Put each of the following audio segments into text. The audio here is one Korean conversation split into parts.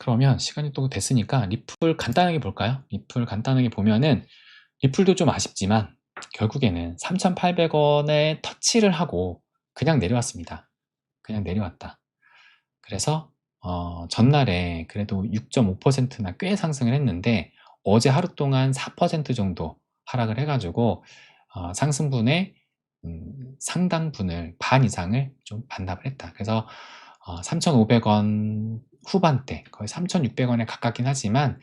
그러면 시간이 또 됐으니까 리플 간단하게 볼까요? 리플 간단하게 보면은 리플도 좀 아쉽지만 결국에는 3,800원에 터치를 하고 그냥 내려왔습니다. 그냥 내려왔다. 그래서 전날에 그래도 6.5%나 꽤 상승을 했는데 어제 하루 동안 4% 정도 하락을 해가지고 상승분의 상당분을 반 이상을 좀 반납을 했다. 그래서 3,500원 후반대 거의 3,600원에 가깝긴 하지만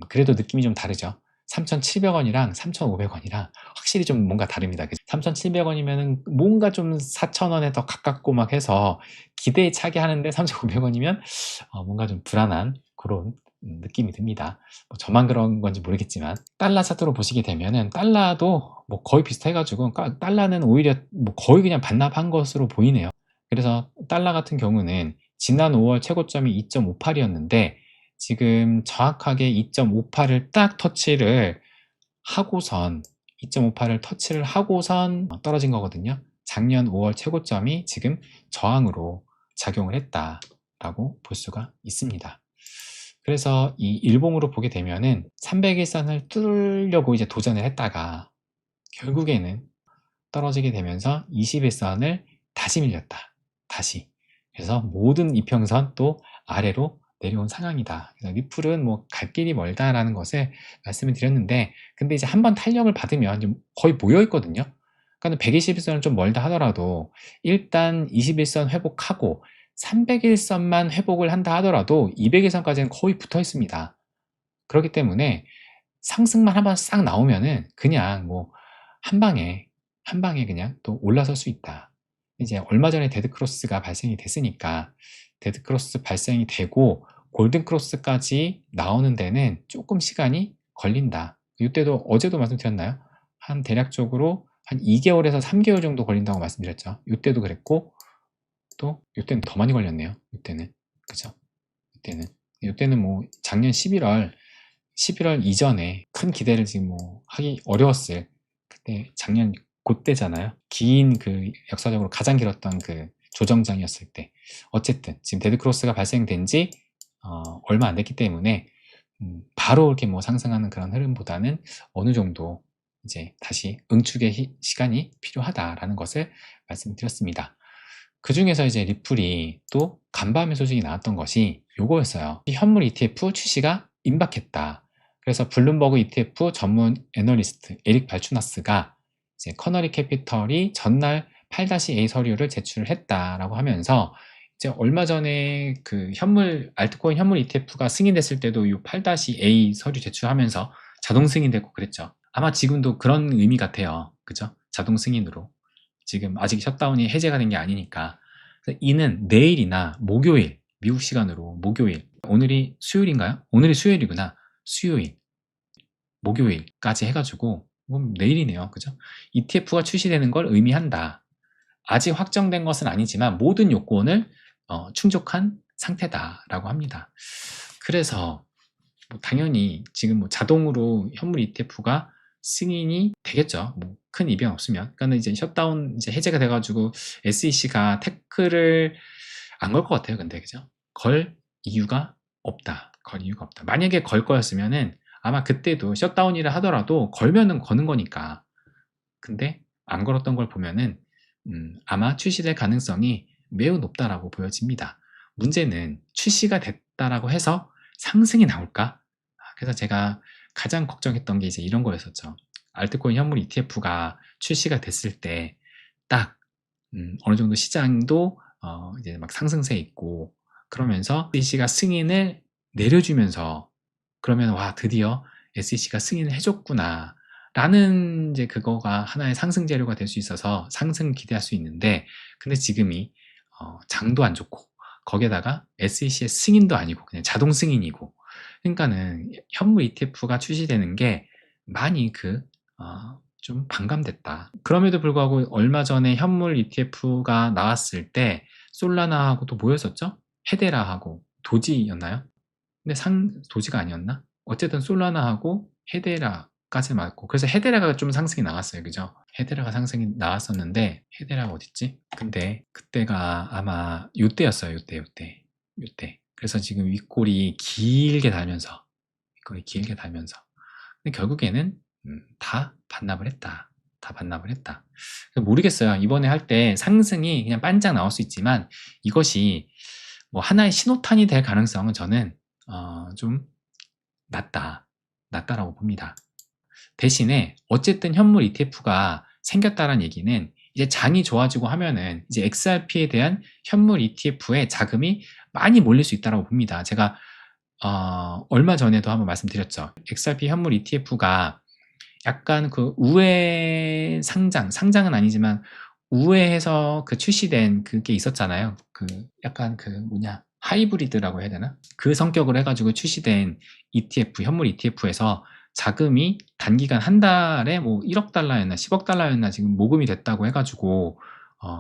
그래도 느낌이 좀 다르죠. 3,700원이랑 3,500원이랑 확실히 좀 뭔가 다릅니다. 3,700원이면은 뭔가 좀 4,000원에 더 가깝고 막 해서 기대에 차게 하는데 3,500원이면 뭔가 좀 불안한 그런 느낌이 듭니다. 뭐 저만 그런 건지 모르겠지만 달러 차트로 보시게 되면은 달러도 뭐 거의 비슷해가지고 달러는 오히려 뭐 거의 그냥 반납한 것으로 보이네요. 그래서 달러 같은 경우는 지난 5월 최고점이 2.58이었는데 지금 정확하게 2.58을 딱 터치를 하고선 2.58을 터치를 하고선 떨어진 거거든요. 작년 5월 최고점이 지금 저항으로 작용을 했다라고 볼 수가 있습니다. 그래서 이 일봉으로 보게 되면은 300일선을 뚫으려고 이제 도전을 했다가 결국에는 떨어지게 되면서 21선을 다시 밀렸다. 다시. 그래서 모든 이평선 또 아래로 내려온 상황이다. 그래서 리플은 뭐 갈 길이 멀다라는 것을 말씀을 드렸는데, 근데 이제 한번 탄력을 받으면 좀 거의 모여 있거든요. 그러니까 121선은 좀 멀다 하더라도 일단 21선 회복하고 300일선만 회복을 한다 하더라도 200일선까지는 거의 붙어 있습니다. 그렇기 때문에 상승만 한번 싹 나오면은 그냥 뭐 한 방에 그냥 또 올라설 수 있다. 이제 얼마 전에 데드크로스가 발생이 됐으니까 데드크로스 발생이 되고 골든크로스까지 나오는 데는 조금 시간이 걸린다. 이때도 어제도 말씀드렸나요? 한 대략적으로 한 2개월에서 3개월 정도 걸린다고 말씀드렸죠. 이때도 그랬고 또 이때는 더 많이 걸렸네요. 이때는 그죠? 이때는 뭐 작년 11월 이전에 큰 기대를 지금 뭐 하기 어려웠을 그때 작년 그때잖아요. 긴 그 역사적으로 가장 길었던 그 조정장이었을 때. 어쨌든 지금 데드크로스가 발생된 지 얼마 안 됐기 때문에 바로 이렇게 뭐 상승하는 그런 흐름보다는 어느 정도 이제 다시 응축의 시간이 필요하다라는 것을 말씀드렸습니다. 그 중에서 이제 리플이 또 간밤에 소식이 나왔던 것이 요거였어요. 현물 ETF 출시가 임박했다. 그래서 블룸버그 ETF 전문 애널리스트 에릭 발추나스가 이제 커너리 캐피털이 전날 8-A 서류를 제출을 했다라고 하면서 이제 얼마 전에 그 알트코인 현물 ETF가 승인됐을 때도 이 8-A 서류 제출하면서 자동 승인됐고 그랬죠. 아마 지금도 그런 의미 같아요. 그죠? 자동 승인으로. 지금 아직 셧다운이 해제가 된 게 아니니까. 그래서 이는 내일이나 목요일, 미국 시간으로 목요일, 오늘이 수요일인가요? 오늘이 수요일이구나. 수요일, 목요일까지 해가지고 내일이네요. 그죠? ETF가 출시되는 걸 의미한다. 아직 확정된 것은 아니지만 모든 요건을 충족한 상태다라고 합니다. 그래서 뭐 당연히 지금 뭐 자동으로 현물 ETF가 승인이 되겠죠. 뭐 큰 이변 없으면. 그러니까 이제 셧다운 이제 해제가 돼가지고 SEC가 태클을 안 걸 것 같아요. 근데 그죠? 걸 이유가 없다. 걸 이유가 없다. 만약에 걸 거였으면은 아마 그때도 셧다운이라 하더라도 걸면은 거는 거니까. 근데 안 걸었던 걸 보면은 아마 출시될 가능성이 매우 높다라고 보여집니다. 문제는 출시가 됐다라고 해서 상승이 나올까? 그래서 제가 가장 걱정했던 게 이제 이런 거였었죠. 알트코인 현물 ETF가 출시가 됐을 때 딱 어느 정도 시장도 이제 막 상승세 있고 그러면서 SEC가 승인을 내려주면서 그러면 와 드디어 SEC가 승인을 해줬구나 라는 이제 그거가 하나의 상승 재료가 될 수 있어서 상승 기대할 수 있는데 근데 지금이 장도 안 좋고 거기에다가 SEC의 승인도 아니고 그냥 자동 승인이고 그러니까는 현물 ETF가 출시되는 게 많이 좀 반감됐다. 그럼에도 불구하고 얼마 전에 현물 ETF가 나왔을 때 솔라나하고 또 뭐였었죠? 헤데라하고 도지였나요? 근데 도지가 아니었나? 어쨌든 솔라나하고 헤데라까지 맞고 그래서 헤데라가 좀 상승이 나왔어요. 그죠? 헤데라가 상승이 나왔었는데 헤데라가 어딨지? 근데 그때가 아마 요때였어요. 요때. 그래서 지금 윗골이 길게 달면서 윗골이 길게 달면서 근데 결국에는 다 반납을 했다. 다 반납을 했다. 모르겠어요. 이번에 할 때 상승이 그냥 반짝 나올 수 있지만 이것이 뭐 하나의 신호탄이 될 가능성은 저는 좀 낮다라고 봅니다. 대신에 어쨌든 현물 ETF가 생겼다는 얘기는 이제 장이 좋아지고 하면은 이제 XRP에 대한 현물 ETF에 자금이 많이 몰릴 수 있다고 봅니다. 제가 얼마 전에도 한번 말씀드렸죠. XRP 현물 ETF가 약간 그 우회 상장은 아니지만 우회해서 그 출시된 그게 있었잖아요. 그 약간 그 뭐냐 하이브리드라고 해야 되나? 그 성격으로 해가지고 출시된 ETF, 현물 ETF에서 자금이 단기간 한 달에 뭐 1억 달러였나 10억 달러였나 지금 모금이 됐다고 해가지고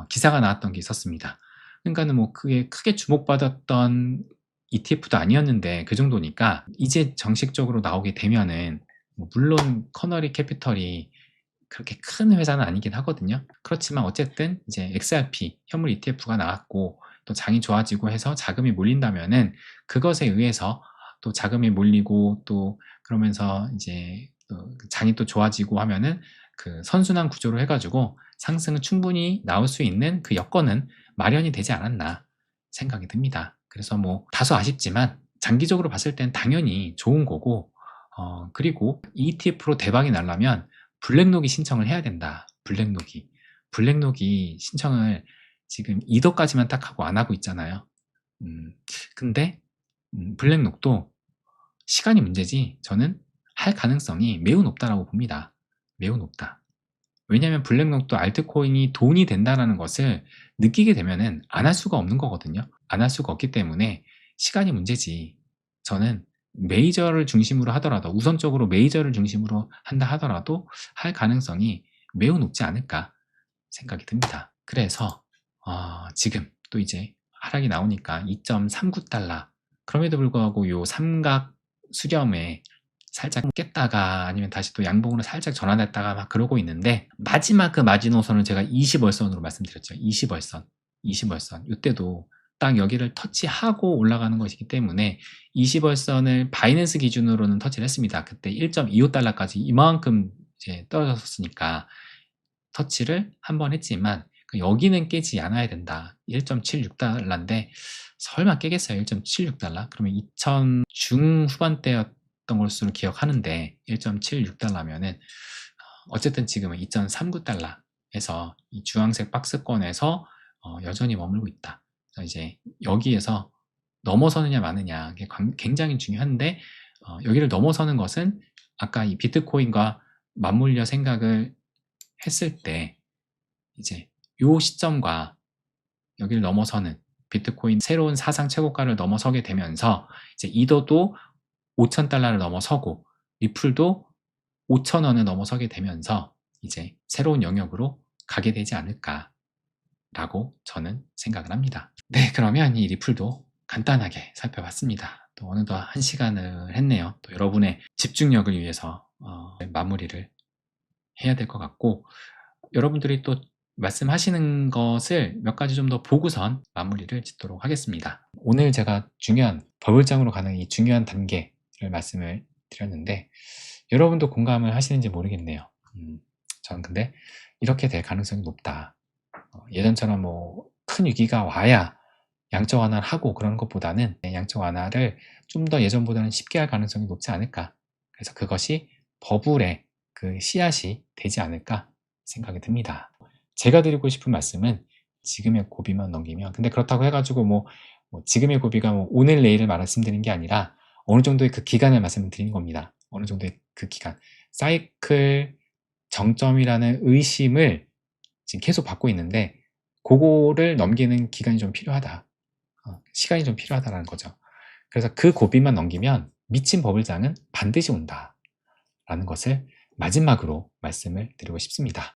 기사가 나왔던 게 있었습니다. 그러니까는 뭐 그게 크게 주목받았던 ETF도 아니었는데 그 정도니까 이제 정식적으로 나오게 되면은 뭐 물론 커너리 캐피털이 그렇게 큰 회사는 아니긴 하거든요. 그렇지만 어쨌든 이제 XRP 현물 ETF가 나왔고 또 장이 좋아지고 해서 자금이 몰린다면은 그것에 의해서 또 자금이 몰리고 또 그러면서 이제 또 장이 또 좋아지고 하면은 그 선순환 구조로 해가지고 상승은 충분히 나올 수 있는 그 여건은 마련이 되지 않았나 생각이 듭니다. 그래서 뭐 다소 아쉽지만 장기적으로 봤을 땐 당연히 좋은 거고 그리고 ETF로 대박이 나려면 블랙록이 신청을 해야 된다. 블랙록이 신청을 지금 2더까지만 딱 하고 안 하고 있잖아요. 근데 블랙록도 시간이 문제지 저는 할 가능성이 매우 높다라고 봅니다. 매우 높다. 왜냐하면 블랙록도 알트코인이 돈이 된다는 것을 느끼게 되면은 안 할 수가 없는 거거든요. 안 할 수가 없기 때문에 시간이 문제지. 저는 메이저를 중심으로 하더라도 우선적으로 메이저를 중심으로 한다 하더라도 할 가능성이 매우 높지 않을까 생각이 듭니다. 그래서 지금 또 이제 하락이 나오니까 2.39달러 그럼에도 불구하고 요 삼각 수렴에 살짝 깼다가 아니면 다시 또 양봉으로 살짝 전환했다가 막 그러고 있는데 마지막 그 마지노선을 제가 20월선으로 말씀드렸죠. 20월선 이때도 딱 여기를 터치하고 올라가는 것이기 때문에 20월선을 바이낸스 기준으로는 터치를 했습니다. 그때 1.25달러까지 이만큼 이제 떨어졌으니까 터치를 한번 했지만 여기는 깨지 않아야 된다. 1.76달러인데 설마 깨겠어요? 1.76달러? 그러면 2000 중후반대였던 것으로 기억하는데 1.76달러면은 어쨌든 지금은 2.39달러에서 이 주황색 박스권에서 여전히 머물고 있다. 그래서 이제 여기에서 넘어서느냐 마느냐 이게 굉장히 중요한데 여기를 넘어서는 것은 아까 이 비트코인과 맞물려 생각을 했을 때 이제 요 시점과 여기를 넘어서는 비트코인 새로운 사상 최고가를 넘어서게 되면서 이제 이더도 5,000달러를 넘어서고 리플도 5,000원을 넘어서게 되면서 이제 새로운 영역으로 가게 되지 않을까라고 저는 생각을 합니다. 네, 그러면 이 리플도 간단하게 살펴봤습니다. 또 어느덧 1시간을 했네요. 또 여러분의 집중력을 위해서 마무리를 해야 될 것 같고 여러분들이 또 말씀하시는 것을 몇 가지 좀 더 보고선 마무리를 짓도록 하겠습니다. 오늘 제가 중요한 버블장으로 가는 이 중요한 단계를 말씀을 드렸는데 여러분도 공감을 하시는지 모르겠네요. 저는 근데 이렇게 될 가능성이 높다. 예전처럼 뭐 큰 위기가 와야 양적 완화를 하고 그러는 것보다는 양적 완화를 좀 더 예전보다는 쉽게 할 가능성이 높지 않을까. 그래서 그것이 버블의 그 씨앗이 되지 않을까 생각이 듭니다. 제가 드리고 싶은 말씀은 지금의 고비만 넘기면 근데 그렇다고 해가지고 뭐 지금의 고비가 뭐 오늘 내일을 말씀드리는 게 아니라 어느 정도의 그 기간을 말씀을 드리는 겁니다. 어느 정도의 그 기간 사이클 정점이라는 의심을 지금 계속 받고 있는데 그거를 넘기는 기간이 좀 필요하다. 시간이 좀 필요하다는 거죠. 그래서 그 고비만 넘기면 미친 버블장은 반드시 온다 라는 것을 마지막으로 말씀을 드리고 싶습니다.